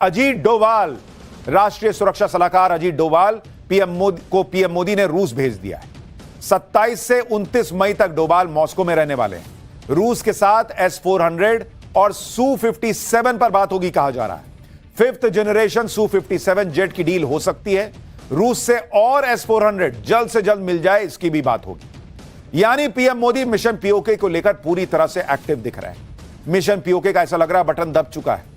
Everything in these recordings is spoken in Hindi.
अजीत डोभाल, राष्ट्रीय सुरक्षा सलाहकार अजीत डोभाल पीएम मोदी ने रूस भेज दिया है। 27 से 29 मई तक डोभाल मॉस्को में रहने वाले हैं। रूस के साथ S-400 और Su-57 पर बात होगी कहा जा रहा है। 5th जनरेशन Su-57 जेट की डील हो सकती है। रूस से और S-400 जल्द से जल्द मिल जाए, इसकी भी बात होगी। यानी पीएम मोदी मिशन पीओके को लेकर पूरी तरह से एक्टिव दिख रहे हैं। मिशन पीओके का ऐसा लग रहा है बटन दब चुका है,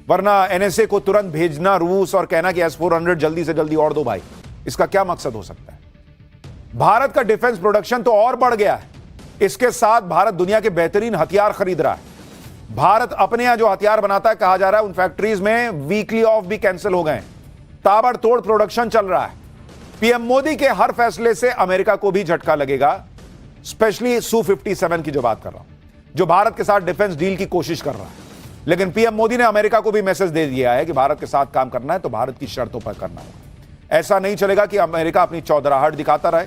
वरना एनएसए को तुरंत भेजना रूस और कहना कि S-400 जल्दी से जल्दी और दो भाई, इसका क्या मकसद हो सकता है? भारत का डिफेंस प्रोडक्शन तो और बढ़ गया है। इसके साथ भारत दुनिया के बेहतरीन हथियार खरीद रहा है। भारत अपने यहां जो हथियार बनाता है, कहा जा रहा है उन फैक्ट्रीज में वीकली ऑफ भी कैंसिल हो गए। ताबड़तोड़ प्रोडक्शन चल रहा है। पीएम मोदी के हर फैसले से अमेरिका को भी झटका लगेगा, स्पेशली Su-57 की जो बात कर रहा हूं, जो भारत के साथ डिफेंस डील की कोशिश कर रहा है। लेकिन पीएम मोदी ने अमेरिका को भी मैसेज दे दिया है कि भारत के साथ काम करना है तो भारत की शर्तों पर करना होगा। ऐसा नहीं चलेगा कि अमेरिका अपनी चौधराहट दिखाता रहे,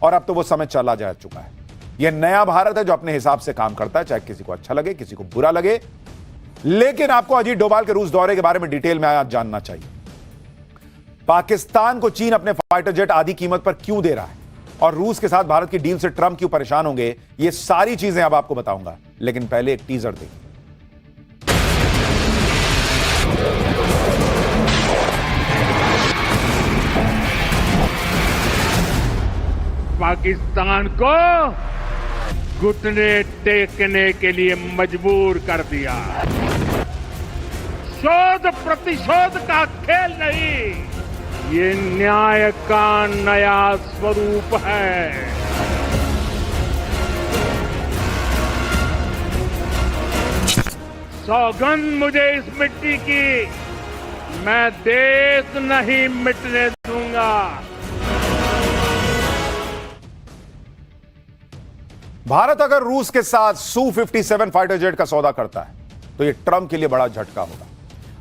और अब तो वो समय चला जा चुका है। यह नया भारत है जो अपने हिसाब से काम करता है, चाहे किसी को अच्छा लगे किसी को बुरा लगे। लेकिन आपको अजीत डोभाल के रूस दौरे के बारे में डिटेल में आज जानना चाहिए। पाकिस्तान को चीन अपने फाइटर जेट आधी कीमत पर क्यों दे रहा है, और रूस के साथ भारत की डील से ट्रंप क्यों परेशान होंगे, ये सारी चीजें अब आपको बताऊंगा। लेकिन पहले एक टीजर देखिए। पाकिस्तान को घुटने टेकने के लिए मजबूर कर दिया। शोध प्रतिशोध का खेल नहीं, ये न्याय का नया स्वरूप है। सौगंध मुझे इस मिट्टी की, मैं देश नहीं मिटने दूंगा। भारत अगर रूस के साथ Su-57 फाइटर जेट का सौदा करता है तो यह ट्रंप के लिए बड़ा झटका होगा।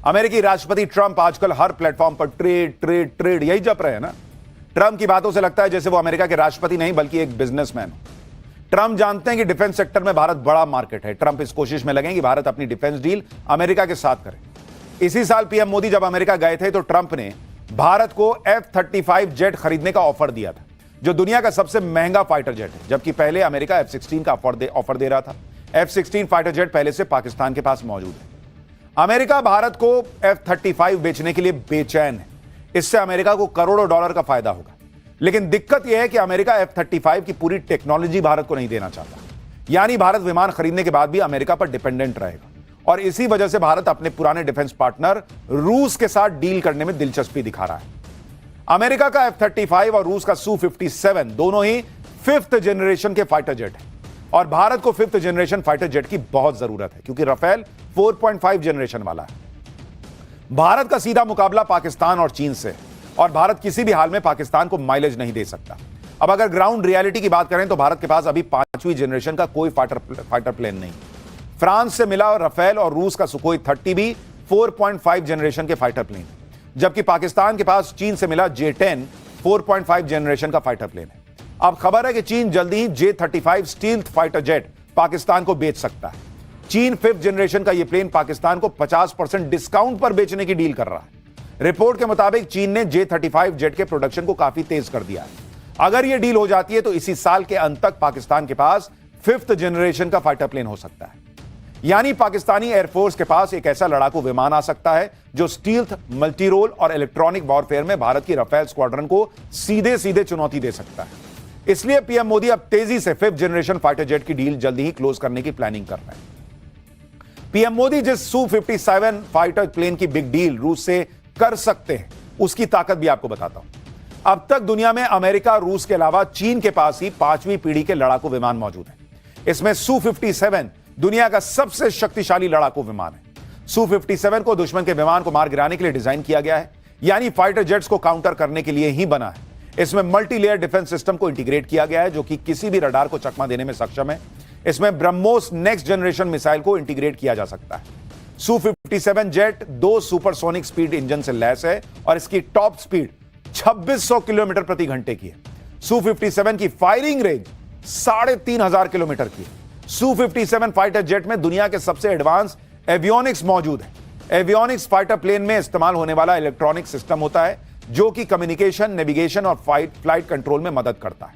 अमेरिकी राष्ट्रपति ट्रंप आजकल हर प्लेटफॉर्म पर ट्रेड ट्रेड ट्रेड यही जप रहे हैं ना। ट्रंप की बातों से लगता है जैसे वो अमेरिका के राष्ट्रपति नहीं बल्कि एक बिजनेसमैन हो। ट्रंप जानते हैं कि डिफेंस सेक्टर में भारत बड़ा मार्केट है। ट्रंप इस कोशिश में लगे कि भारत अपनी डिफेंस डील अमेरिका के साथ करे। इसी साल पीएम मोदी जब अमेरिका गए थे तो ट्रंप ने भारत को F-35 जेट खरीदने का ऑफर दिया था, जो दुनिया का सबसे महंगा फाइटर जेट है, जबकि पहले अमेरिका F-16 का ऑफर दे रहा था। F-16 फाइटर जेट पहले से पाकिस्तान के पास मौजूद है। अमेरिका भारत को F-35 बेचने के लिए बेचैन है। इससे अमेरिका को करोड़ों डॉलर का फायदा होगा। लेकिन दिक्कत यह है कि अमेरिका F-35 की पूरी टेक्नोलॉजी भारत को नहीं देना चाहता। यानी भारत विमान खरीदने के बाद भी अमेरिका पर डिपेंडेंट रहेगा, और इसी वजह से भारत अपने पुराने डिफेंस पार्टनर रूस के साथ डील करने में दिलचस्पी दिखा रहा है। अमेरिका का F-35 और रूस का Su-57 दोनों ही 5th जनरेशन के फाइटर जेट हैं, और भारत को 5th जनरेशन फाइटर जेट की बहुत जरूरत है क्योंकि राफेल 4.5 जनरेशन वाला है। भारत का सीधा मुकाबला पाकिस्तान और चीन से है, और भारत किसी भी हाल में पाकिस्तान को माइलेज नहीं दे सकता। अब अगर ग्राउंड रियलिटी की बात करें तो भारत के पास अभी 5वीं जनरेशन का कोई फाइटर प्लेन नहीं। फ्रांस से मिला राफेल और रूस का सुखोई 30 भी 4.5 जनरेशन के फाइटर प्लेन, जबकि पाकिस्तान के पास चीन से मिला J-10 4.5 जनरेशन का फाइटर प्लेन है। अब खबर है कि चीन जल्दी ही J-35 stealth fighter jet Pakistan को बेच सकता है। चीन 5th जनरेशन का यह प्लेन पाकिस्तान को 50% डिस्काउंट पर बेचने की डील कर रहा है। रिपोर्ट के मुताबिक चीन ने J-35 जेट के प्रोडक्शन को काफी तेज कर दिया है। अगर यह डील हो जाती है तो इसी साल के अंत तक पाकिस्तान के पास 5th जनरेशन का फाइटर प्लेन हो सकता है। यानी पाकिस्तानी एयरफोर्स के पास एक ऐसा लड़ाकू विमान आ सकता है जो स्टील्थ, मल्टीरोल और इलेक्ट्रॉनिक वॉरफेयर में भारत की राफेल स्क्वाड्रन को सीधे सीधे चुनौती दे सकता है। इसलिए पीएम मोदी अब तेजी से 5th जनरेशन फाइटर जेट की डील जल्दी ही क्लोज करने की प्लानिंग कर रहे हैं। पीएम मोदी जिस Su-57 फाइटर प्लेन की बिग डील रूस से कर सकते हैं, उसकी ताकत भी आपको बताता हूं। अब तक दुनिया में अमेरिका, रूस के अलावा चीन के पास ही 5वीं पीढ़ी के लड़ाकू विमान मौजूद है। इसमें Su-57 दुनिया का सबसे शक्तिशाली लड़ाकू विमान है। Su-57 को दुश्मन के विमान को मार गिराने के लिए डिजाइन किया गया है, यानी फाइटर जेट्स को काउंटर करने के लिए ही बना है। इसमें मल्टी लेयर डिफेंस सिस्टम को इंटीग्रेट किया गया है, जो कि किसी भी रडार को चकमा देने में सक्षम है। इसमें ब्रह्मोस नेक्स्ट जनरेशन मिसाइल को इंटीग्रेट किया जा सकता है। Su-57 jet 2 supersonic speed engine से लैस है, और इसकी टॉप स्पीड 2600 किलोमीटर प्रति घंटे की है। Su-57 की फायरिंग रेंज 3500 किलोमीटर की है। Su-57 फाइटर जेट में दुनिया के सबसे एडवांस एवियोनिक्स मौजूद है। एवियोनिक्स फाइटर प्लेन में इस्तेमाल होने वाला इलेक्ट्रॉनिक सिस्टम होता है जो कि कम्युनिकेशन, नेविगेशन और फ्लाइट कंट्रोल में मदद करता है।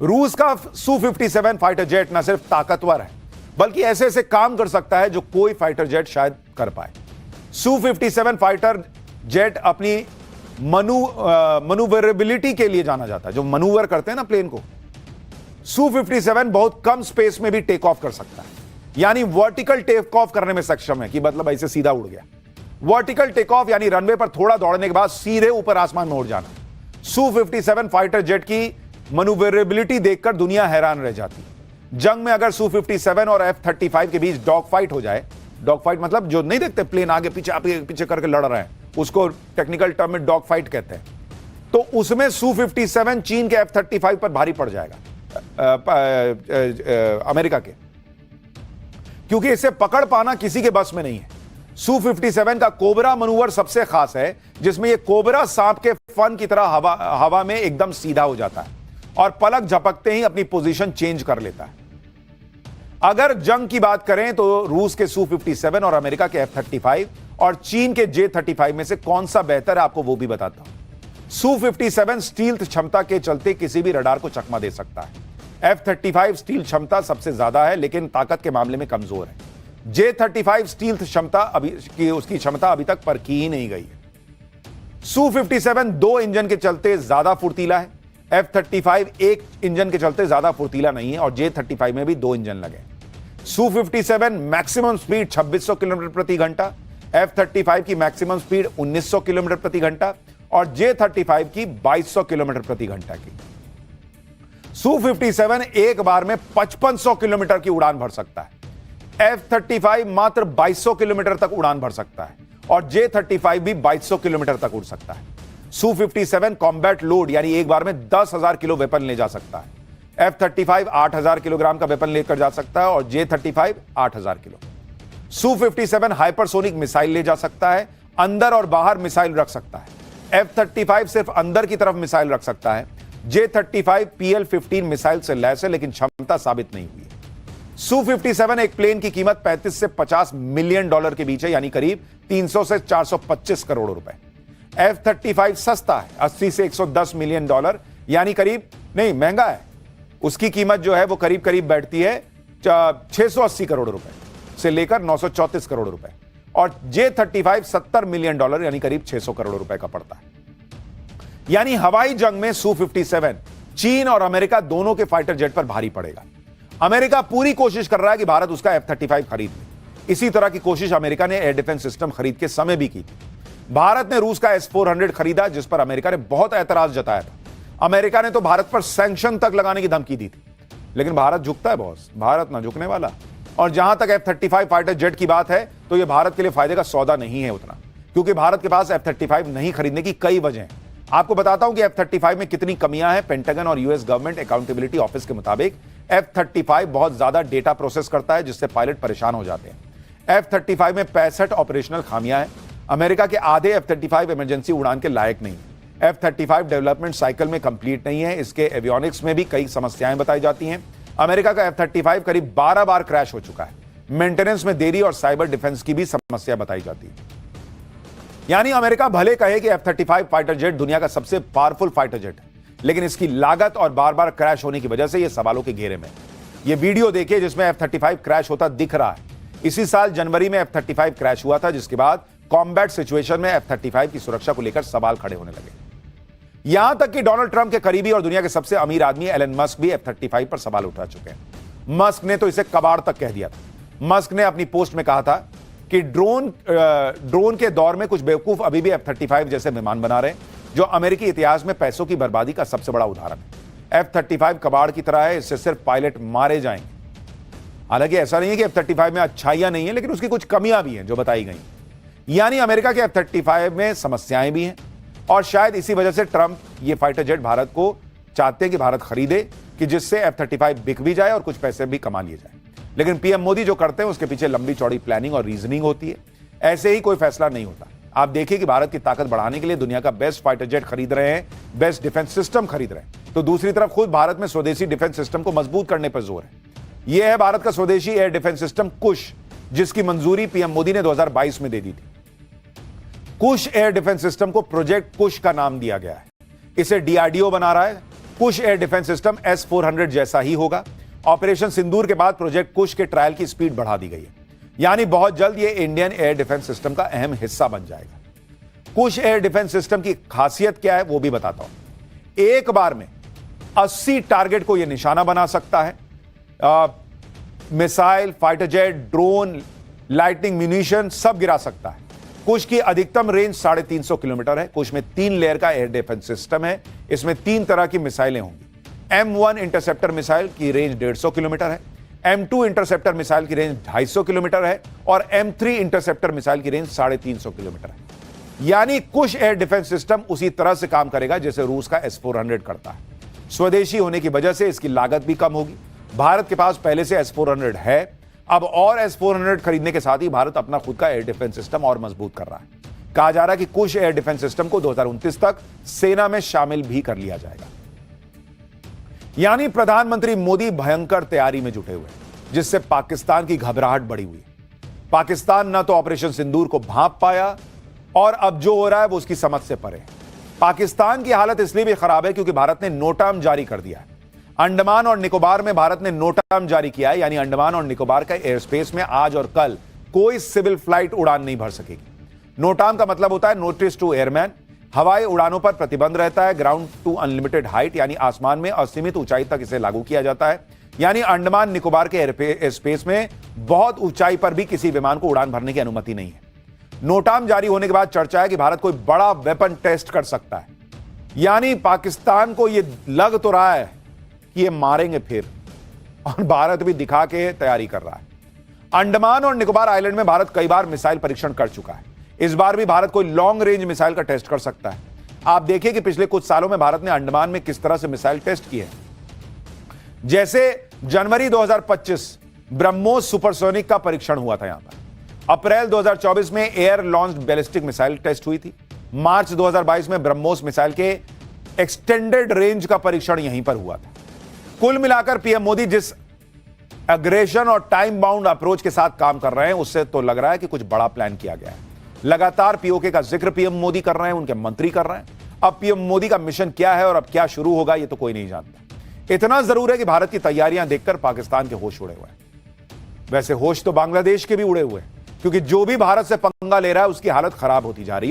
रूस का Su-57 फाइटर जेट न सिर्फ ताकतवर है बल्कि ऐसे ऐसे काम कर सकता है जो कोई फाइटर जेट शायद कर पाए। Su-57 फाइटर जेट अपनी मनूवरेबिलिटी के लिए जाना जाता है, जो मनूवर करते हैं ना प्लेन को। Su-57 बहुत कम स्पेस में भी टेक ऑफ कर सकता है, यानी वर्टिकल टेक ऑफ करने में सक्षम है, कि मतलब ऐसे सीधा उड़ गया। वर्टिकल टेक ऑफ यानी रनवे पर थोड़ा दौड़ने के बाद सीधे ऊपर आसमान में उड़ जाना। Su-57 फाइटर जेट की मनूवरेबिलिटी देखकर दुनिया हैरान रह जाती। जंग में अगर Su-57 और F-35 के बीच डॉग फाइट हो जाए, डॉग फाइट मतलब जो नहीं देखते प्लेन आगे पीछे करके लड़ रहे हैं, उसको टेक्निकल टर्म में डॉग फाइट कहते हैं, तो उसमें Su-57 चीन के F-35 पर भारी पड़ जाएगा, अमेरिका के, क्योंकि इसे पकड़ पाना किसी के बस में नहीं है। Su-57 का कोबरा मनूवर सबसे खास है, जिसमें यह कोबरा सांप के फन की तरह हवा में एकदम सीधा हो जाता है और पलक झपकते ही अपनी पोजीशन चेंज कर लेता है। अगर जंग की बात करें तो रूस के Su-57 और अमेरिका के F-35 और चीन के J-35 में से कौन सा बेहतर है, आपको वो भी बताता हूं। Su-57 स्टील्थ क्षमता के चलते किसी भी रडार को चकमा दे सकता है। F-35 स्टील क्षमता सबसे ज्यादा है लेकिन ताकत के मामले में कमजोर है। J-35 स्टील्थ क्षमता उसकी क्षमता अभी तक परखी ही नहीं गई है। Su-57 दो इंजन के चलते ज्यादा फुर्तीला है। F-35 एक इंजन के चलते ज्यादा फुर्तीला नहीं है और J-35 में भी दो इंजन लगे। Su-57 मैक्सिमम स्पीड 2600 किलोमीटर प्रति घंटा, F-35 की मैक्सिमम स्पीड 1900 किलोमीटर प्रति घंटा और J-35 की 2200 किलोमीटर प्रति घंटा की। Su-57 एक बार में 5500 किलोमीटर की उड़ान भर सकता है। F-35 मात्र 2200 किलोमीटर तक उड़ान भर सकता है और J-35 भी 2200 किलोमीटर तक उड़ सकता है। Su-57 कॉम्बैट लोड यानी एक बार में 10,000 किलो वेपन ले जा सकता है। F-35 8,000 किलोग्राम का वेपन लेकर जा सकता है और J-35 8,000 kilo. Su-57 hypersonic missile ले जा सकता है, अंदर और बाहर मिसाइल रख सकता है। F-35 सिर्फ अंदर की तरफ मिसाइल रख सकता है। J-35 PL-15 मिसाइल से लैस है लेकिन क्षमता साबित नहीं हुई है। Su-57 एक प्लेन की कीमत 35 से 50 मिलियन डॉलर के बीच है, यानी करीब 300 से 425 करोड़ रुपए। F-35 सस्ता है, 80 से 110 मिलियन डॉलर, यानी करीब नहीं, महंगा है। उसकी कीमत जो है वो करीब करीब बैठती है 680 करोड़ रुपए से लेकर 934 करोड़ रुपए और J-35 70 मिलियन डॉलर यानी करीब 600 करोड़ रुपए का पड़ता है। यानी हवाई जंग में Su-57 चीन और अमेरिका दोनों के फाइटर जेट पर भारी पड़ेगा। अमेरिका पूरी कोशिश कर रहा है कि भारत उसका F-35 खरीद ले। इसी तरह की कोशिश अमेरिका ने एयर डिफेंस सिस्टम खरीद के समय भी की थी। भारत ने रूस का S-400 खरीदा, जिस पर अमेरिका ने बहुत ऐतराज जताया था। अमेरिका ने तो भारत पर सैंक्शन तक लगाने की धमकी दी थी, लेकिन भारत झुकता है बॉस, भारत ना झुकने वाला। और जहां तक F-35 फाइटर जेट की बात है तो यह भारत के लिए फायदे का सौदा नहीं है उतना, क्योंकि भारत के पास F-35 नहीं खरीदने की कई वजह हैं। आपको बताता हूं कि F-35 में कितनी कमियां हैं। पेंटागन और यूएस गवर्नमेंट अकाउंटेबिलिटी ऑफिस के मुताबिक F-35 बहुत ज्यादा डेटा प्रोसेस करता है, जिससे पायलट परेशान हो जाते हैं। F-35 में 65 ऑपरेशनल खामियां हैं। अमेरिका के आधे F-35 इमरजेंसी उड़ान के लायक नहीं है। F-35 डेवलपमेंट साइकिल में कंप्लीट नहीं है। इसके एवियोनिक्स में भी कई समस्याएं बताई जाती हैं। अमेरिका का F-35 करीब 12 बार क्रैश हो चुका है। मेंटेनेंस में देरी और साइबर डिफेंस की भी समस्या बताई जाती है। यानी अमेरिका भले कहे कि F-35 फाइटर जेट दुनिया का सबसे पावरफुल फाइटर जेट है, लेकिन इसकी लागत और बार बार क्रैश होने की वजह से यह सवालों के घेरे में। यह वीडियो देखिए जिसमें F-35 क्रैश होता दिख रहा है। इसी साल जनवरी में F-35 क्रैश हुआ था, जिसके बाद कॉम्बैट सिचुएशन में F-35 की सुरक्षा को लेकर सवाल खड़े होने लगे। यहां तक कि डोनाल्ड ट्रंप के करीबी और दुनिया के सबसे अमीर आदमी एलन मस्क भी F-35 पर सवाल उठा चुके हैं। मस्क ने तो इसे कबाड़ तक कह दिया था। मस्क ने अपनी पोस्ट में कहा था कि ड्रोन के दौर में कुछ बेवकूफ अभी भी F-35 जैसे विमान बना रहे हैं, जो अमेरिकी इतिहास में पैसों की बर्बादी का सबसे बड़ा उदाहरण है। F-35 कबाड़ की तरह है, इससे सिर्फ पायलट मारे जाएंगे। हालांकि ऐसा नहीं है कि F-35 में अच्छाइयां नहीं है, लेकिन उसकी कुछ कमियां भी हैं जो बताई गई। यानी अमेरिका के F-35 में समस्याएं भी हैं और शायद इसी वजह से ट्रंप ये फाइटर जेट भारत को चाहते हैं कि भारत खरीदे, कि जिससे F-35 बिक भी जाए और कुछ पैसे भी कमा लिए जाए। लेकिन पीएम मोदी जो करते हैं उसके पीछे लंबी चौड़ी प्लानिंग और रीजनिंग होती है। ऐसे ही कोई फैसला नहीं होता। आप देखिए कि भारत की ताकत बढ़ाने के लिए दुनिया का बेस्ट फाइटर जेट खरीद रहे हैं, बेस्ट डिफेंस सिस्टम खरीद रहे हैं, तो दूसरी तरफ खुद भारत में स्वदेशी डिफेंस सिस्टम को मजबूत करने पर जोर है। यह है भारत का स्वदेशी एयर डिफेंस सिस्टम कुश, जिसकी मंजूरी पीएम मोदी ने 2022 में दे दी थी। कुश एयर डिफेंस सिस्टम को प्रोजेक्ट कुश का नाम दिया गया है। इसे डीआरडीओ बना रहा है। कुश एयर डिफेंस सिस्टम S-400 जैसा ही होगा। ऑपरेशन सिंदूर के बाद प्रोजेक्ट कुश के ट्रायल की स्पीड बढ़ा दी गई है, यानी बहुत जल्द यह इंडियन एयर डिफेंस सिस्टम का अहम हिस्सा बन जाएगा। कुश एयर डिफेंस सिस्टम की खासियत क्या है वो भी बताता हूं। एक बार में 80 टारगेट को यह निशाना बना सकता है। Missile, fighter jet, drone, lightning, munition सब गिरा सकता है। कुश की अधिकतम रेंज 350 किलोमीटर है। कुश में 3 लेयर का एयर डिफेंस सिस्टम है। इसमें 3 तरह की मिसाइलें होंगी। M1 इंटरसेप्टर मिसाइल की रेंज 150 किलोमीटर है। M2 इंटरसेप्टर मिसाइल की रेंज 250 किलोमीटर है और M3 इंटरसेप्टर मिसाइल की रेंज 350 किलोमीटर है। यानी कुश एयर डिफेंस सिस्टम उसी तरह से काम करेगा जैसे रूस का S-400 करता है। स्वदेशी होने की वजह से इसकी लागत भी कम होगी। भारत के पास पहले से S-400 है। अब और S-400 खरीदने के साथ ही भारत अपना खुद का एयर डिफेंस सिस्टम और मजबूत कर रहा है। कहा जा रहा है कि कुश एयर डिफेंस सिस्टम को 2029 तक सेना में शामिल भी कर लिया जाएगा। यानी प्रधानमंत्री मोदी भयंकर तैयारी में जुटे हुए हैं, जिससे पाकिस्तान की घबराहट बढ़ी हुई है। पाकिस्तान न तो ऑपरेशन सिंदूर को भांप पाया और अब जो हो रहा है वो उसकी समझ से परे है। पाकिस्तान की हालत इसलिए भी खराब है क्योंकि भारत ने नोटाम जारी कर दिया है। अंडमान और निकोबार में भारत ने नोटाम जारी किया है, यानी अंडमान और निकोबार का एयर स्पेस में आज और कल कोई सिविल फ्लाइट उड़ान नहीं भर सकेगी। नोटाम का मतलब होता है नोटिस टू एयरमैन। हवाई उड़ानों पर प्रतिबंध रहता है। ग्राउंड टू अनलिमिटेड हाइट, यानी आसमान में असीमित ऊंचाई तक इसे लागू किया जाता है। यानी अंडमान निकोबार के एयर स्पेस में बहुत ऊंचाई पर भी किसी विमान को उड़ान भरने की अनुमति नहीं है। नोटाम जारी होने के बाद चर्चा है कि भारत कोई बड़ा वेपन टेस्ट कर सकता है। यानी पाकिस्तान को यह लग तो रहा है कि ये मारेंगे फिर, और भारत भी दिखा के तैयारी कर रहा है। अंडमान और निकोबार आइलैंड में भारत कई बार मिसाइल परीक्षण कर चुका है। इस बार भी भारत कोई लॉन्ग रेंज मिसाइल का टेस्ट कर सकता है। आप देखिए कि पिछले कुछ सालों में भारत ने अंडमान में किस तरह से मिसाइल टेस्ट किए हैं। जैसे जनवरी 2025 ब्रह्मोस सुपरसोनिक का परीक्षण हुआ था यहां पर। अप्रैल 2024 में air launched ballistic missile test हुई थी। मार्च 2022 में ब्रह्मोस मिसाइल के एक्सटेंडेड रेंज का परीक्षण यहीं पर हुआ था। कुल मिलाकर पीएम मोदी जिस एग्रेशन और टाइम बाउंड अप्रोच के साथ काम कर रहे हैं, उससे तो लग रहा है कि कुछ बड़ा प्लान किया गया है। लगातार पीओके का जिक्र पीएम मोदी कर रहे हैं, उनके मंत्री कर रहे हैं। अब पीएम मोदी का मिशन क्या है और अब क्या शुरू होगा, यह तो कोई नहीं जानता। इतना जरूर है कि भारत की तैयारियां देखकर पाकिस्तान के होश उड़े हुए हैं। वैसे होश तो बांग्लादेश के भी उड़े हुए हैं, क्योंकि जो भी भारत से पंगा ले रहा है उसकी हालत खराब होती जा रही है।